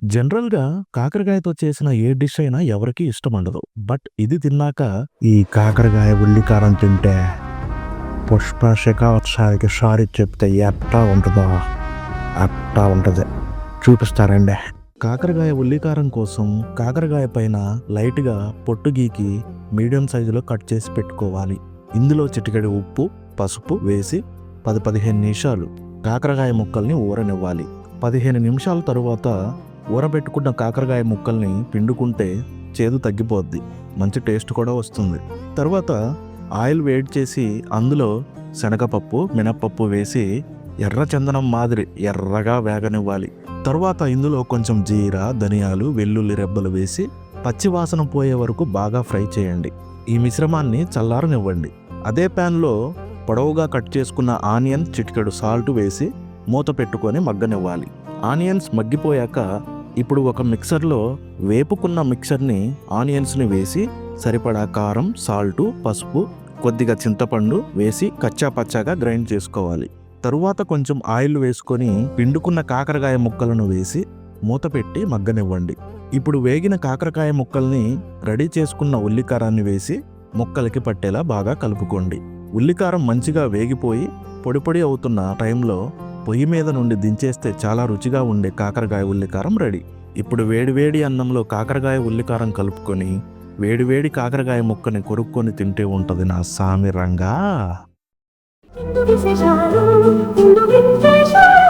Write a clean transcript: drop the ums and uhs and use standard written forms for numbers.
జనరల్‌గా కాకరకాయతో చేసిన ఏ డిష్ అయినా ఎవరికీ ఇష్టముండదు. బట్ ఇది తిన్నాక ఈ కాకరకాయ ఉల్లి కారం తింటే 'పుష్ప' షికావత్ సార్‌కి సారీ చెప్తే ఎట్టా ఉంటదో అట్టా ఉంటది. చూపిస్తారండి. కాకరకాయ ఉల్లి కారం కోసం కాకరకాయ పైన లైట్‌గా పొట్టు గీకి మీడియం సైజులో కట్ చేసి పెట్టుకోవాలి. ఇందులో చిటికెడు ఉప్పు, పసుపు వేసి 10-15 నిమిషాలు కాకరకాయ ముక్కల్ని ఊరనివ్వాలి. 15 నిమిషాల తరువాత ఊరబెట్టుకున్న కాకరకాయ ముక్కల్ని పిండుకుంటే చేదు తగ్గిపోద్ది. మంచి టేస్ట్ కూడా వస్తుంది. తర్వాత ఆయిల్ వేడి చేసి అందులో శనగపప్పు, మినప్పప్పు వేసి ఎర్ర చందనం మాదిరి ఎర్రగా వేగనివ్వాలి. తర్వాత ఇందులో కొంచెం జీరా, ధనియాలు, వెల్లుల్లి రెబ్బలు వేసి పచ్చివాసన పోయే వరకు బాగా ఫ్రై చేయండి. ఈ మిశ్రమాన్ని చల్లారనివ్వండి. అదే ప్యాన్లో పొడవుగా కట్ చేసుకున్న ఆనియన్, చిటికెడు సాల్ట్ వేసి మూత పెట్టుకొని మగ్గనివ్వాలి. ఆనియన్స్ మగ్గిపోయాక ఇప్పుడు ఒక మిక్సర్లో వేపుకున్న మిక్సర్ని ఆనియన్స్ని వేసి సరిపడా కారం, సాల్టు, పసుపు, కొద్దిగా చింతపండు వేసి కచ్చా పచ్చాగా గ్రైండ్ చేసుకోవాలి. తరువాత కొంచెం ఆయిల్ వేసుకొని పిండుకున్న కాకరకాయ ముక్కలను వేసి మూత పెట్టి మగ్గనివ్వండి. ఇప్పుడు వేగిన కాకరకాయ ముక్కల్ని రెడీ చేసుకున్న ఉల్లికారాన్ని వేసి ముక్కలకి పట్టేలా బాగా కలుపుకోండి. ఉల్లికారం మంచిగా వేగిపోయి పొడి పొడి అవుతున్న టైంలో పొయ్యి మీద నుండి దించేస్తే చాలా రుచిగా ఉండే కాకరకాయ ఉల్లికారం రెడీ. ఇప్పుడు వేడివేడి అన్నంలో కాకరకాయ ఉల్లికారం కలుపుకొని వేడివేడి కాకరకాయ ముక్కని కొరుక్కొని తింటే ఉంటది నా సామి రంగా. ఇందు విశేషాలు ఇందు విశేషాలు